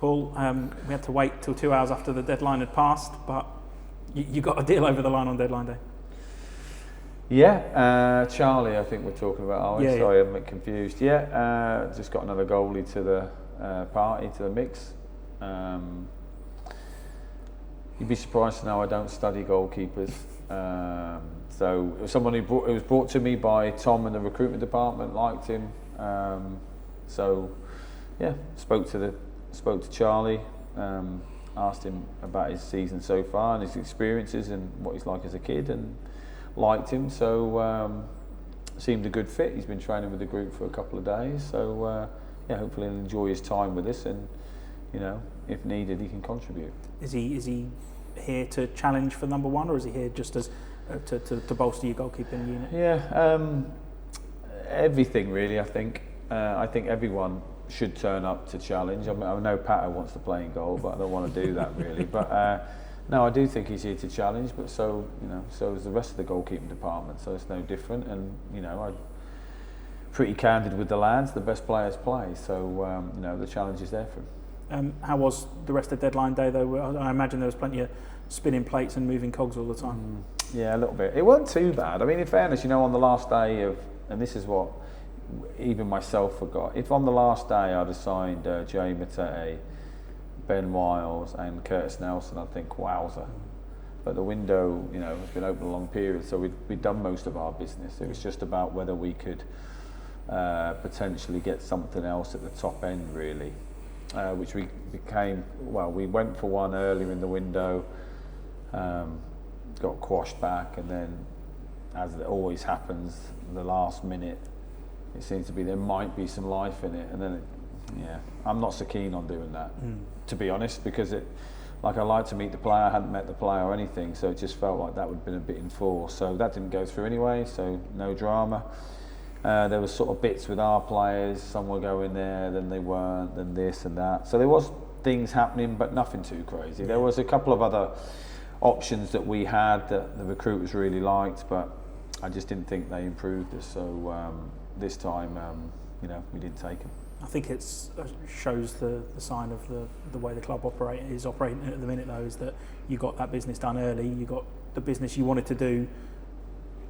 Paul, we had to wait till 2 hours after the deadline had passed, but you got a deal over the line on deadline day. Yeah, Charlie, I think we're talking about, are we? Yeah, Sorry, I'm a bit confused. Yeah, just got another goalie to the party, to the mix. You'd be surprised to know I don't study goalkeepers. So it was someone it was brought to me by Tom in the recruitment department, liked him. So yeah, spoke to Charlie, asked him about his season so far and his experiences and what he's like as a kid, and liked him. So seemed a good fit. He's been training with the group for a couple of days. So yeah, hopefully he'll enjoy his time with us, and you know, if needed, he can contribute. Is he here to challenge for number one, or is he here just as to bolster your goalkeeping unit? Yeah, everything really. I think everyone should turn up to challenge. I know Pato wants to play in goal, but I don't want to do that really. But no, I do think he's here to challenge. But so is the rest of the goalkeeping department. So it's no different. And you know, I'm pretty candid with the lads. The best players play. So you know, the challenge is there for him. How was the rest of deadline day though? I imagine there was plenty of spinning plates and moving cogs all the time. Yeah, a little bit. It wasn't too bad. I mean, in fairness, you know, on the last day of, and this is what even myself forgot, if on the last day I'd assigned Jay Matete, Ben Wiles and Curtis Nelson, I'd think, wowza. But the window, you know, has been open a long period, so we'd done most of our business. It was just about whether we could potentially get something else at the top end, really. Which we went for one earlier in the window, got quashed back, and then, as it always happens, the last minute, it seems to be there might be some life in it, and then, I'm not so keen on doing that, to be honest, because I like to meet the player. I hadn't met the player or anything, so it just felt like that would have been a bit enforced. So that didn't go through anyway, so no drama. There was sort of bits with our players, some were going there, then they weren't, then this and that. So there was things happening, but nothing too crazy. There was a couple of other options that we had that the recruiters really liked, but I just didn't think they improved us. So this time, we didn't take them. I think it shows the sign of the way the club is operating at the minute, though, is that you got that business done early, you got the business you wanted to do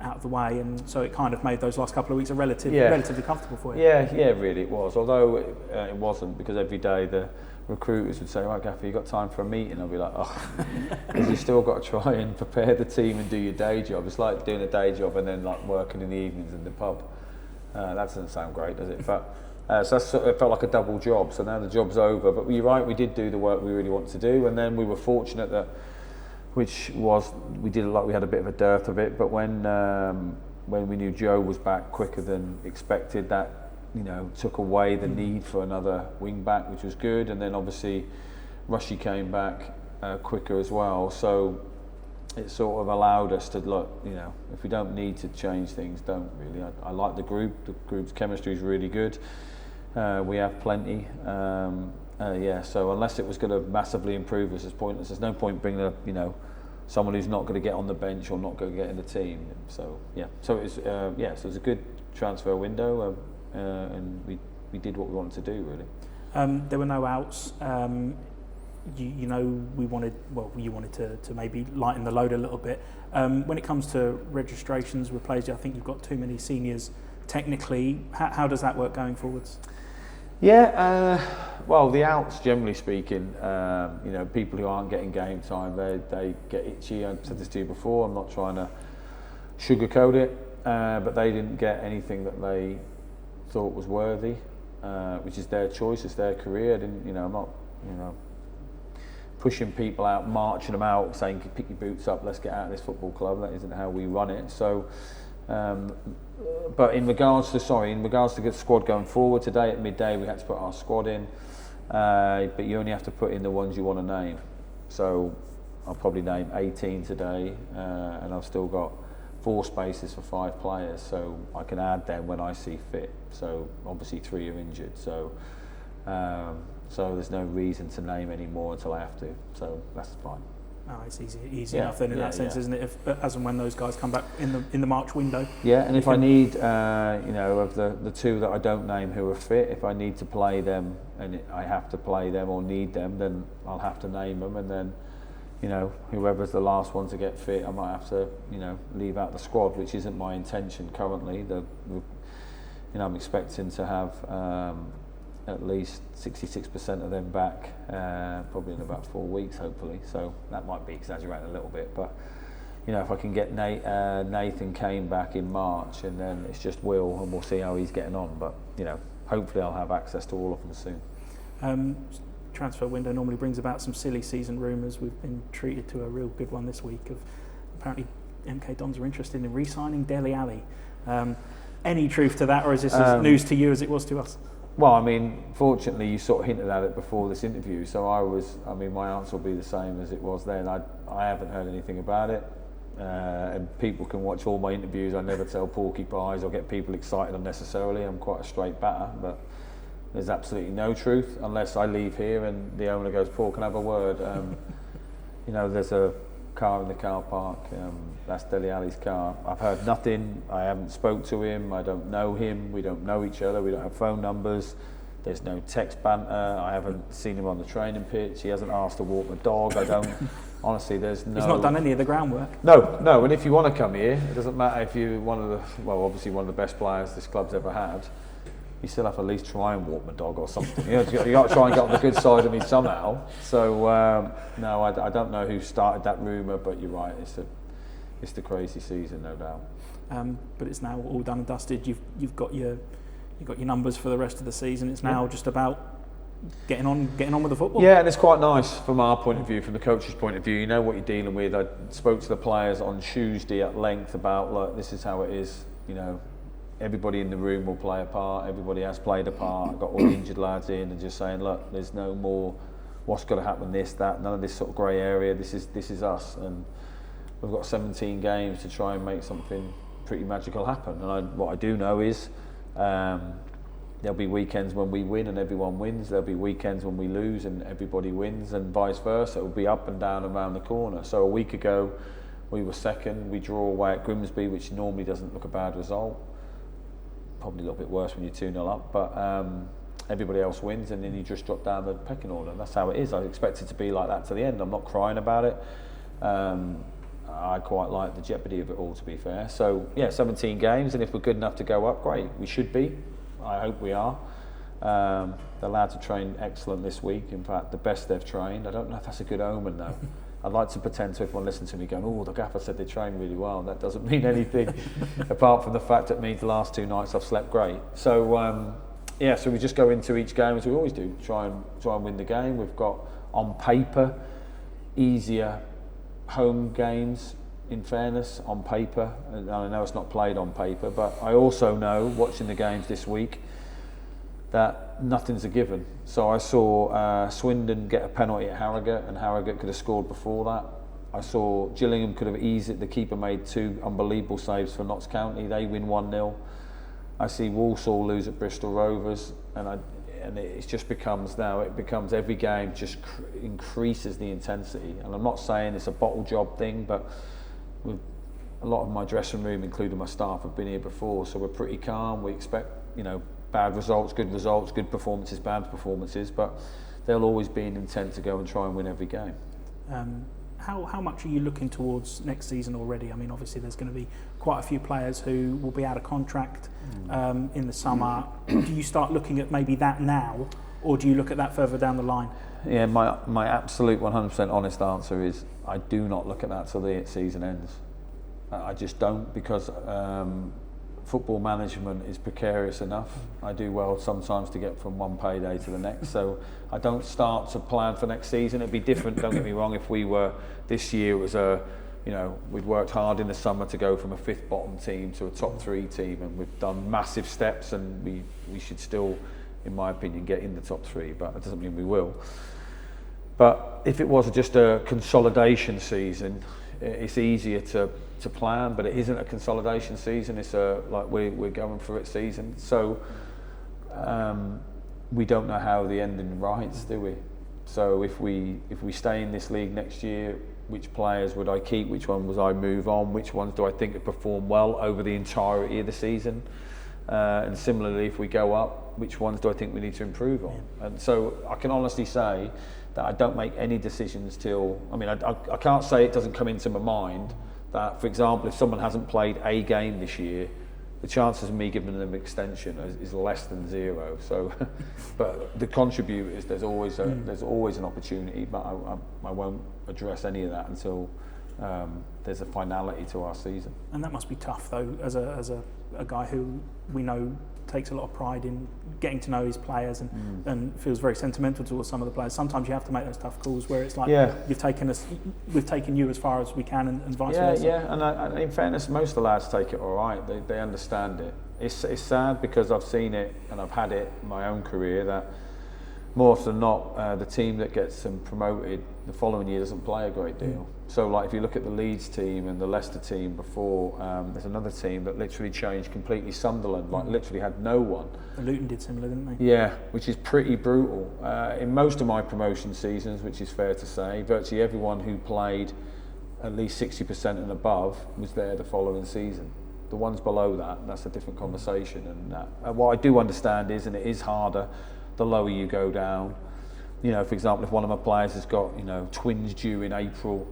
out of the way, and so it kind of made those last couple of weeks relatively comfortable for you. Yeah, really it was. Although it wasn't, because every day the recruiters would say, "Right, Gaffer, you got time for a meeting?" I'll be like, "Oh," because you still got to try and prepare the team and do your day job. It's like doing a day job and then like working in the evenings in the pub. That doesn't sound great, does it? But so it felt like a double job. So now the job's over. But you're right, we did do the work we really wanted to do, and then we were fortunate that. We did a lot. We had a bit of a dearth of it, but when we knew Joe was back quicker than expected, that took away the need for another wing back, which was good. And then obviously Rushy came back quicker as well, so it sort of allowed us to look. If we don't need to change things, don't really. I like the group. The group's chemistry is really good. We have plenty. So unless it was going to massively improve us, it's pointless. There's no point bringing up, someone who's not going to get on the bench or not going to get in the team. So so it was, so it was a good transfer window, and we did what we wanted to do really. There were no outs. You wanted to maybe lighten the load a little bit. When it comes to registrations, replays, I think you've got too many seniors technically. How does that work going forwards? Yeah, well, the outs, generally speaking, people who aren't getting game time, they get itchy. I said this to you before, I'm not trying to sugarcoat it, but they didn't get anything that they thought was worthy, which is their choice, it's their career. I'm not, pushing people out, marching them out, saying, pick your boots up, let's get out of this football club. That isn't how we run it. So, but in regards to the squad going forward, today at midday we had to put our squad in, but you only have to put in the ones you want to name. So I'll probably name 18 today, and I've still got 4 spaces for 5 players, so I can add them when I see fit. So obviously 3 are injured, so there's no reason to name any more until I have to. So that's fine. Oh, it's easy enough then in that sense, isn't it? As and when those guys come back in the March window. Yeah, and if I need, of the two that I don't name who are fit, if I need to play them and I have to play them or need them, then I'll have to name them, and then, whoever's the last one to get fit, I might have to, leave out the squad, which isn't my intention currently. I'm expecting to have at least 66% of them back, probably in about 4 weeks, hopefully. So that might be exaggerating a little bit, but if I can get Nathan Kane back in March, and then it's just Will, and we'll see how he's getting on. But hopefully I'll have access to all of them soon. Transfer window normally brings about some silly season rumours. We've been treated to a real good one this week of apparently MK Dons are interested in re-signing Dele Alli. Any truth to that, or is this as news to you as it was to us? Well, fortunately, you sort of hinted at it before this interview, so my answer will be the same as it was then. I haven't heard anything about it, and people can watch all my interviews. I never tell porky pies or get people excited unnecessarily. I'm quite a straight batter, but there's absolutely no truth unless I leave here and the owner goes, "Paul, can I have a word?" There's a car in the car park. That's Dele Alli's car. I've heard nothing. I haven't spoke to him. I don't know him. We don't know each other. We don't have phone numbers. There's no text banter. I haven't seen him on the training pitch. He hasn't asked to walk my dog. I don't. Honestly, there's no. He's not done any of the groundwork. No. And if you want to come here, it doesn't matter if you're obviously one of the best players this club's ever had. You still have to at least try and walk my dog or something. You got to try and get on the good side of me somehow. So no, I don't know who started that rumour, but you're right. It's the crazy season, no doubt. But it's now all done and dusted. You've got your numbers for the rest of the season. It's now just about getting on with the football. Yeah, and it's quite nice from our point of view, from the coach's point of view. You know what you're dealing with. I spoke to the players on Tuesday at length about, look, this is how it is. Everybody in the room will play a part. Everybody has played a part. I've got all the injured lads in, and just saying, look, there's no more what's got to happen, this, that, none of this sort of grey area. This is us, and we've got 17 games to try and make something pretty magical happen. And what I do know is there'll be weekends when we win and everyone wins. There'll be weekends when we lose and everybody wins, and vice versa. It will be up and down around the corner. So a week ago, we were second. We draw away at Grimsby, which normally doesn't look a bad result. Probably a little bit worse when you're 2-0 up, but everybody else wins, and then you just drop down the pecking order. That's how it is. I expect it to be like that to the end. I'm not crying about it. I quite like the jeopardy of it all, to be fair. So yeah, 17 games, and if we're good enough to go up, great. We should be. I hope we are. The lads have trained excellent this week. In fact, the best they've trained. I don't know if that's a good omen though. I'd like to pretend to everyone listening to me going, "Oh, the gaffer said they train really well." That doesn't mean anything apart from the fact it means the last 2 nights I've slept great. So so we just go into each game as we always do, try and win the game. We've got on paper easier home games, in fairness, on paper. And I know it's not played on paper, but I also know, watching the games this week, that nothing's a given. So I saw Swindon get a penalty at Harrogate, and Harrogate could have scored before that. I saw Gillingham could have eased it. The keeper made 2 unbelievable saves for Notts County. They win 1-0. I see Walsall lose at Bristol Rovers, and it just becomes every game just increases the intensity. And I'm not saying it's a bottle job thing, but with a lot of my dressing room, including my staff, have been here before, so we're pretty calm. We expect, bad results, good performances, bad performances, but there'll always be an intent to go and try and win every game. How much are you looking towards next season already? Obviously there's going to be quite a few players who will be out of contract in the summer. Do you start looking at maybe that now, or do you look at that further down the line? Yeah, my absolute 100% honest answer is I do not look at that till the season ends. I just don't, because football management is precarious enough. I do well sometimes to get from one payday to the next, so I don't start to plan for next season. It'd be different, don't get me wrong, if we were, this year was we'd worked hard in the summer to go from a 5th bottom team to a top 3 team, and we've done massive steps, and we should still, in my opinion, get in the top 3, but that doesn't mean we will. But if it was just a consolidation season, it's easier to plan, but it isn't a consolidation season. It's we're going for it season. So we don't know how the ending writes, do we? So if we stay in this league next year, which players would I keep, which one would I move on, which ones do I think have performed well over the entirety of the season, and similarly, if we go up, which ones do I think we need to improve on? And so I can honestly say that I don't make any decisions till, I can't say it doesn't come into my mind that, for example, if someone hasn't played a game this year, the chances of me giving them extension is less than zero. So, but the contributors, there's always an opportunity, but I won't address any of that until there's a finality to our season. And that must be tough, though, as a guy who we know takes a lot of pride in getting to know his players and feels very sentimental towards some of the players. Sometimes you have to make those tough calls where it's like, we've taken you as far as we can, and vice versa. Yeah, and in fairness, most of the lads take it all right. They understand it. It's sad because I've seen it and I've had it in my own career that more often than not, the team that gets them promoted the following year doesn't play a great deal. So, like, if you look at the Leeds team and the Leicester team before, there's another team that literally changed completely. Sunderland, like, literally had no one. The Luton did similar, didn't they? Yeah, which is pretty brutal. In most of my promotion seasons, which is fair to say, virtually everyone who played at least 60% and above was there the following season. The ones below that, that's a different conversation. And what I do understand is, and it is harder the lower you go down. You know, for example, if one of my players has got, twins due in April,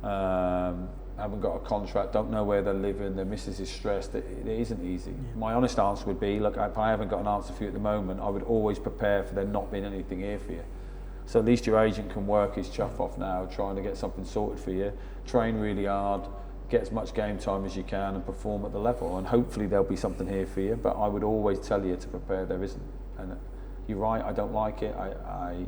haven't got a contract, don't know where they're living, their missus is stressed, it isn't easy. My honest answer would be, look, if I haven't got an answer for you at the moment, I would always prepare for there not being anything here for you. So at least your agent can work his chuff off now, trying to get something sorted for you, train really hard, get as much game time as you can and perform at the level, and hopefully there'll be something here for you, but I would always tell you to prepare there isn't. And you're right, I don't like it. I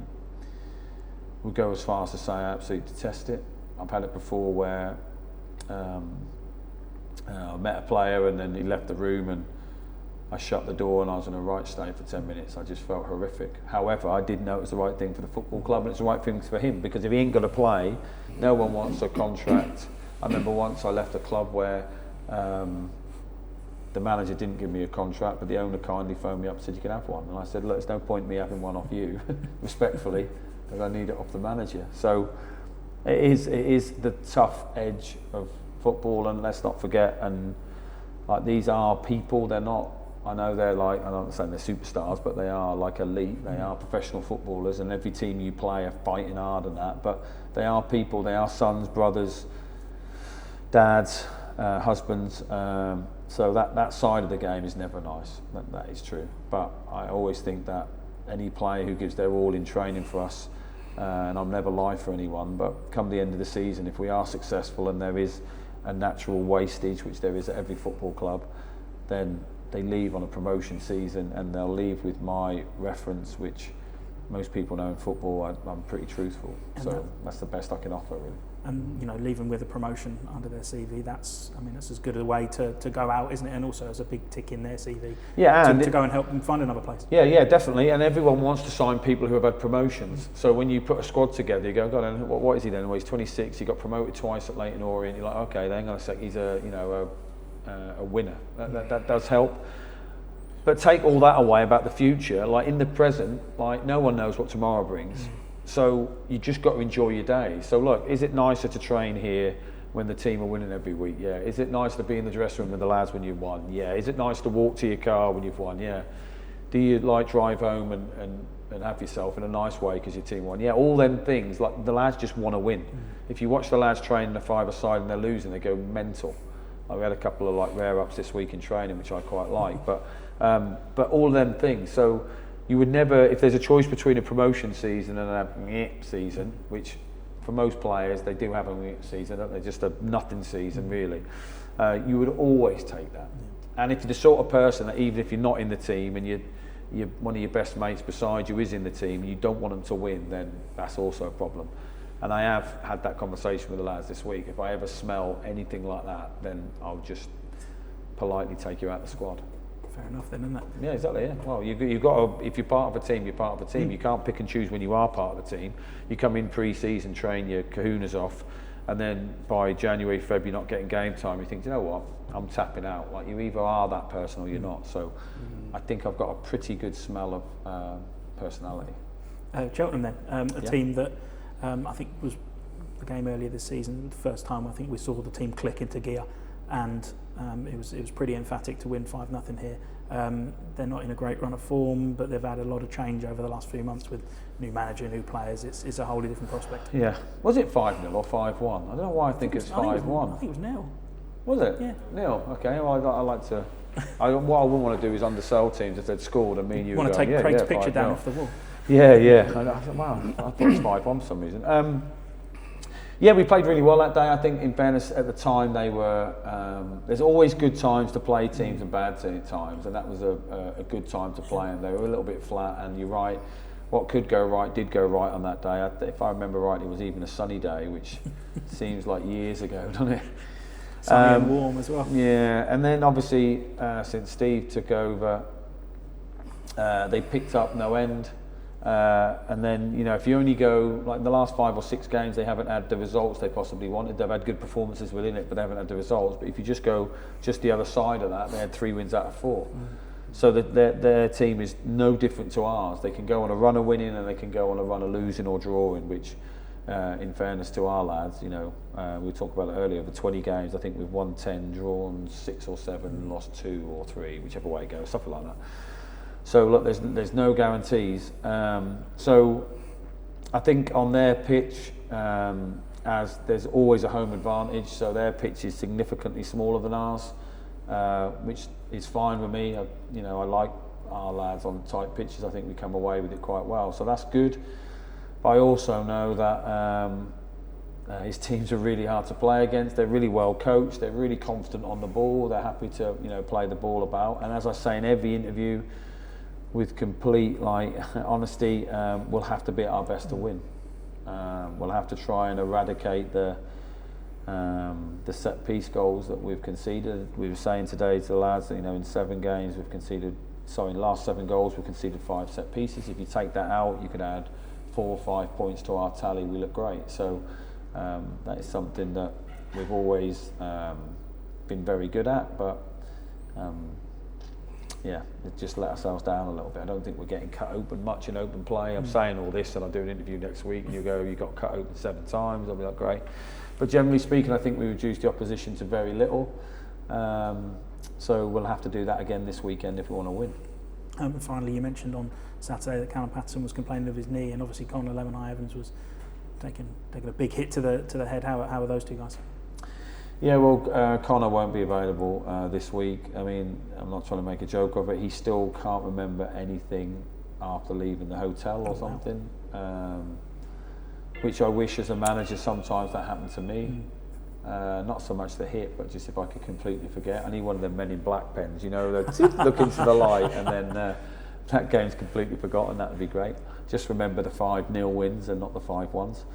would go as far as to say I absolutely detest it. I've had it before where I met a player and then he left the room and I shut the door and I was in a right state for 10 minutes. I just felt horrific. However, I did know it was the right thing for the football club and it's the right thing for him, because if he ain't going to play, no one wants a contract. I remember once I left a club where the manager didn't give me a contract, but the owner kindly phoned me up and said, you can have one. And I said, look, there's no point in me having one off you, respectfully, because I need it off the manager. So it is the tough edge of football, and let's not forget, and like, these are people, they're not, I know they're like, I'm not saying they're superstars, but they are like elite, they are professional footballers, and every team you play are fighting hard and that, but they are people, they are sons, brothers, dads, husbands, so that side of the game is never nice, that is true. But I always think that any player who gives their all in training for us, and I'll never lie for anyone, but come the end of the season, if we are successful and there is a natural wastage, which there is at every football club, then they leave on a promotion season and they'll leave with my reference, which most people know in football, I'm pretty truthful. And so that's the best I can offer, really. And leaving with a promotion under their CV, that's as good a way to go out, isn't it? And also as a big tick in their CV. Yeah, to go and help them find another place. Yeah, definitely. And everyone wants to sign people who have had promotions. So when you put a squad together, you go, God, and what is he then? Well, he's 26. He got promoted twice at Leyton Orient. You're like, okay, then hang on a sec. He's a winner. That does help. But take all that away about the future. Like, in the present, like, no one knows what tomorrow brings. So you just got to enjoy your day. So look, is it nicer to train here when the team are winning every week? Yeah. Is it nice to be in the dressing room with the lads when you've won? Yeah. Is it nice to walk to your car when you've won? Yeah. Do you drive home and have yourself in a nice way because your team won? Yeah. All them things, like, the lads just want to win. If you watch the lads train in the five-a-side and they're losing, they go mental. Like, we had a couple of like rare ups this week in training, which I quite like. But all them things. So you would never, if there's a choice between a promotion season and a season, which for most players they do have a season, don't they? Just a nothing season, really. You would always take that. And if you're the sort of person that even if you're not in the team and you're one of your best mates beside you is in the team, you don't want them to win, then that's also a problem. And I have had that conversation with the lads this week. If I ever smell anything like that, then I'll just politely take you out of the squad. Fair enough then, isn't it? Yeah, exactly. Yeah. Well, you've got to, if you're part of a team, you're part of a team. You can't pick and choose when you are part of the team. You come in pre-season, train your kahunas off, and then by January, Feb, you're not getting game time. You think, you know what? I'm tapping out. Like, you either are that person or you're not. So I think I've got a pretty good smell of personality. Cheltenham then, team that I think was the game earlier this season, the first time I think we saw the team click into gear, and it was pretty emphatic to win 5-0 here. They're not in a great run of form, but they've had a lot of change over the last few months with new manager, new players. It's a wholly different prospect. Yeah. Was it 5-0 or 5-1? I don't know why I think it's 5-1. I think it was nil. Was it? Yeah. Nil. Okay. Well, I like to. What I wouldn't want to do is undersell teams if they'd scored and me and you want were to going, take Craig's 5-0. picture down off the wall. Yeah. I thought, wow, I thought it was 5-1 for some reason. Yeah, we played really well that day. I think, in fairness, at the time they were. There's always good times to play teams and bad times, and that was a good time to play. And they were a little bit flat. And you're right, what could go right did go right on that day. If I remember right, it was even a sunny day, which seems like years ago, doesn't it? Sunny and warm as well. Yeah, and then obviously since Steve took over, they picked up no end. And then, if you only go, like the last 5 or 6 games, they haven't had the results they possibly wanted. They've had good performances within it, but they haven't had the results. But if you just go just the other side of that, they had 3 wins out of 4. So that their team is no different to ours. They can go on a run of winning and they can go on a run of losing or drawing, which, in fairness to our lads, we talked about it earlier, the 20 games, I think we've won 10, drawn 6 or 7, lost 2 or 3, whichever way it goes, something like that. So look, there's no guarantees. So I think on their pitch, as there's always a home advantage, so their pitch is significantly smaller than ours, which is fine with me. I like our lads on tight pitches. I think we come away with it quite well, so that's good. But I also know that his teams are really hard to play against. They're really well coached. They're really confident on the ball. They're happy to play the ball about. And as I say in every interview, with complete honesty, we'll have to be at our best to win. We'll have to try and eradicate the set piece goals that we've conceded. We were saying today to the lads that in 7 games in the last 7 goals we've conceded 5 set pieces. If you take that out, you could add 4 or 5 points to our tally. We look great. So that is something that we've always been very good at, but. It just let ourselves down a little bit. I don't think we're getting cut open much in open play. I'm saying all this and I'll do an interview next week and you got cut open 7 times, I'll be like, great. But generally speaking, I think we reduced the opposition to very little. So we'll have to do that again this weekend if we want to win. And finally, you mentioned on Saturday that Callum Patterson was complaining of his knee, and obviously Conor Lemon-Evans was taking a big hit to the head. How are those two guys? Yeah, well, Conor won't be available this week. I mean, I'm not trying to make a joke of it. He still can't remember anything after leaving the hotel or something, which I wish as a manager sometimes that happened to me. Not so much the hit, but just if I could completely forget. I need one of them Men in Black pens, that look into the light and then that game's completely forgotten. That would be great. Just remember the 5-0 wins and not the 5-1s.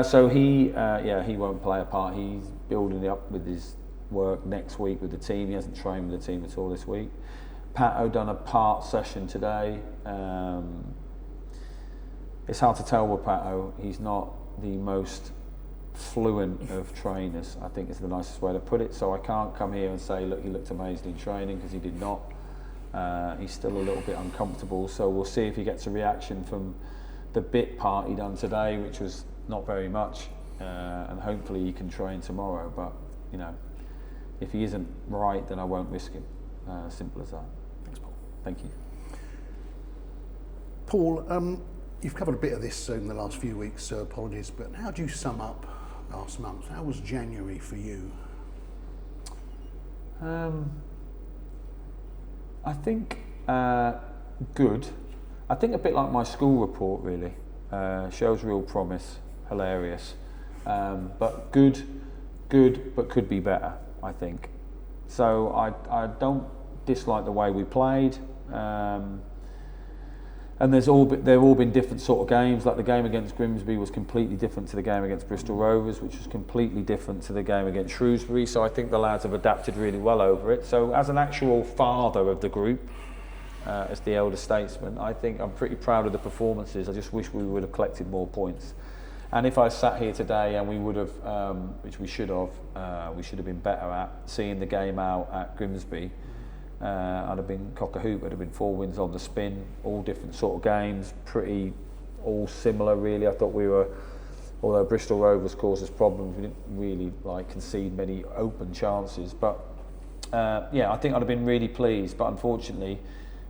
So he won't play a part. He's building it up with his work next week with the team. He hasn't trained with the team at all this week. Pato done a part session today. It's hard to tell with Pato. He's not the most fluent of trainers, I think is the nicest way to put it. So I can't come here and say, look, he looked amazing in training, because he did not. He's still a little bit uncomfortable. So we'll see if he gets a reaction from the bit part he done today, which was not very much, and hopefully he can train tomorrow. But if he isn't right, then I won't risk him. Simple as that. Thanks, Paul. Thank you. Paul, you've covered a bit of this in the last few weeks, so apologies. But how do you sum up last month? How was January for you? I think good. I think a bit like my school report, really. Shows real promise. Hilarious, but good, but could be better, I think. So I don't dislike the way we played, and they've all been different sort of games. Like the game against Grimsby was completely different to the game against Bristol Rovers, which was completely different to the game against Shrewsbury. So I think the lads have adapted really well over it. So as an actual father of the group, as the elder statesman, I think I'm pretty proud of the performances. I just wish we would have collected more points. And if I sat here today and we would have, which we should have been better at seeing the game out at Grimsby, I'd have been cock-a-hoop. It'd have been 4 wins on the spin, all different sort of games, pretty all similar really. I thought we were although Bristol Rovers caused us problems, we didn't really concede many open chances. But I think I'd have been really pleased, but unfortunately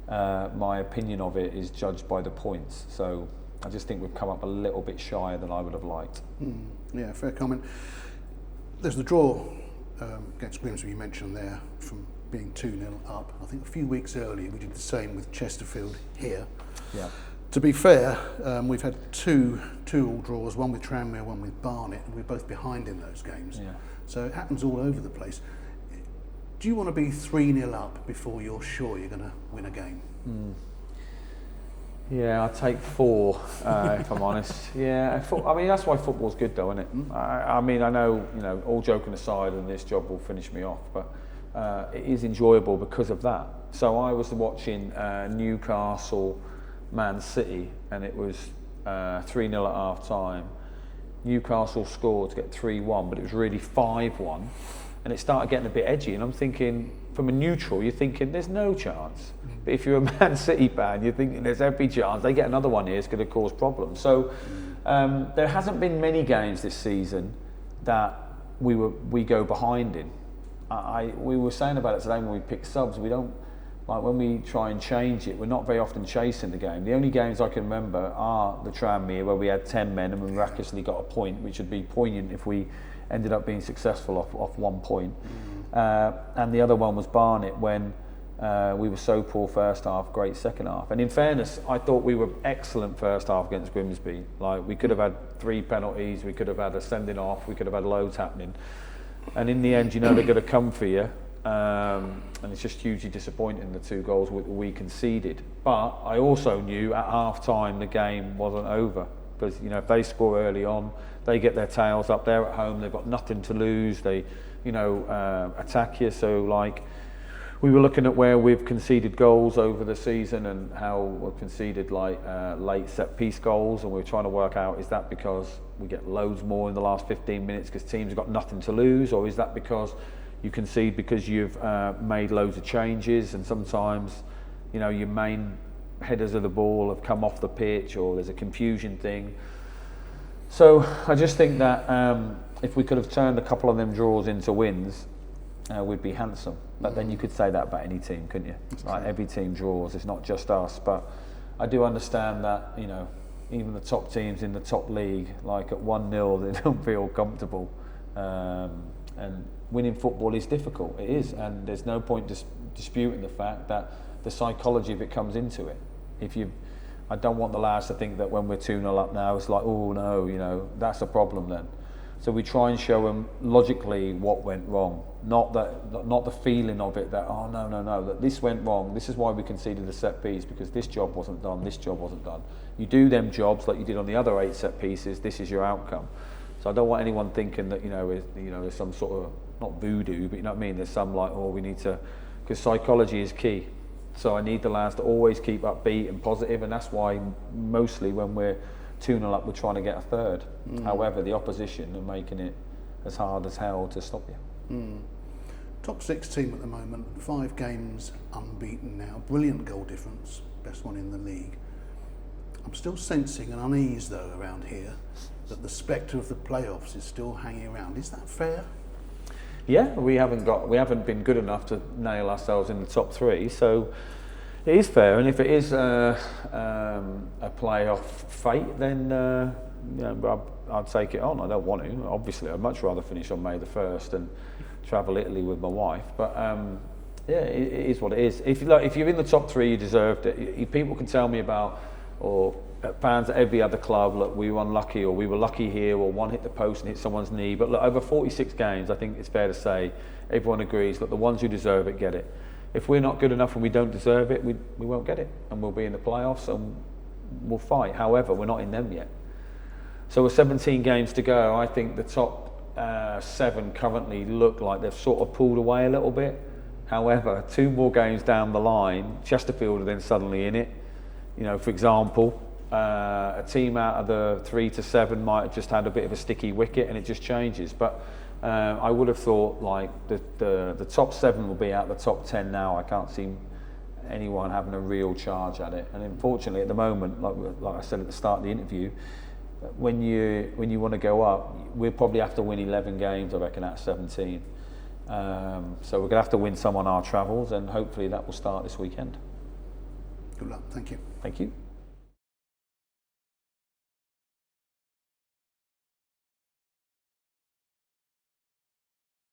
my opinion of it is judged by the points. So I just think we've come up a little bit shyer than I would have liked. Yeah, fair comment. There's the draw against Grimsby you mentioned there, from being 2-0 up. I think a few weeks earlier we did the same with Chesterfield here. Yeah. To be fair, we've had two all draws, one with Tranmere, one with Barnet, and we're both behind in those games. Yeah. So it happens all over the place. Do you want to be 3-0 up before you're sure you're going to win a game? Yeah, I'd take 4 if I'm honest. Yeah, I mean that's why football's good though, isn't it? I mean I know, all joking aside, and this job will finish me off, but it is enjoyable because of that. So I was watching Newcastle, Man City, and it was 3-0 at half time. Newcastle scored to get 3-1, but it was really 5-1, and it started getting a bit edgy, and I'm thinking, from a neutral, you're thinking there's no chance. But if you're a Man City fan, you're thinking there's every chance. They get another one here, it's going to cause problems. So there hasn't been many games this season that we go behind in. We were saying about it today when we pick subs. We don't, when we try and change it, we're not very often chasing the game. The only games I can remember are the Tranmere, where we had 10 men and we miraculously got a point, which would be poignant if we ended up being successful off 1 point. And the other one was Barnet, when we were so poor first half, great second half. And in fairness, I thought we were excellent first half against Grimsby. We could have had 3 penalties, we could have had a sending off, we could have had loads happening. And in the end, they're going to come for you. And it's just hugely disappointing, the 2 goals we conceded. But I also knew at half time the game wasn't over, because if they score early on, they get their tails up. They're at home, they've got nothing to lose. They attack you. So we were looking at where we've conceded goals over the season and how we've conceded late set piece goals, and we're trying to work out, is that because we get loads more in the last 15 minutes because teams have got nothing to lose, or is that because you concede because you've made loads of changes, and sometimes your main headers of the ball have come off the pitch, or there's a confusion thing. So I just think that if we could have turned a couple of them draws into wins, we'd be handsome. But then you could say that about any team, couldn't you? Every team draws, it's not just us. But I do understand that, even the top teams in the top league, at 1-0, they don't feel comfortable. And winning football is difficult, it is. And there's no point disputing the fact that the psychology of it comes into it. I don't want the lads to think that when we're 2-0 up now, it's oh no, that's a problem then. So we try and show them logically what went wrong, not the feeling of it that no, that this went wrong. This is why we conceded the set piece, because this job wasn't done. This job wasn't done. You do them jobs like you did on the other 8 set pieces. This is your outcome. So I don't want anyone thinking that there's some sort of, not voodoo, but you know what I mean. There's some we need to, because psychology is key. So I need the lads to always keep upbeat and positive, and that's why mostly when we're 2-0 up, we're trying to get a third. However, the opposition are making it as hard as hell to stop you. Top 6 team at the moment, 5 games unbeaten now, brilliant goal difference, best one in the league. I'm still sensing an unease though around here, that the spectre of the playoffs is still hanging around. Is that fair? Yeah, we haven't been good enough to nail ourselves in the top 3, so it is fair. And if it is a playoff fate, then I'd take it on. I don't want to. Obviously, I'd much rather finish on May the 1st and travel Italy with my wife. But it is what it is. If you're in the top 3, you deserved it. People can tell me about, or fans at every other club, look, we were unlucky, or we were lucky here, or one hit the post and hit someone's knee. But look, over 46 games, I think it's fair to say everyone agrees that the ones who deserve it get it. If we're not good enough and we don't deserve it, we won't get it, and we'll be in the playoffs and we'll fight. However, we're not in them yet. So with 17 games to go, I think the top 7 currently look like they've sort of pulled away a little bit. However, 2 more games down the line, Chesterfield are then suddenly in it. For example, a team out of the 3 to 7 might have just had a bit of a sticky wicket and it just changes. But I would have thought the top 7 will be out the top 10 now. I can't see anyone having a real charge at it. And unfortunately, at the moment, like I said at the start of the interview, when you want to go up, we'll probably have to win 11 games, I reckon, out of 17. So we're going to have to win some on our travels, and hopefully that will start this weekend. Good luck. Thank you. Thank you.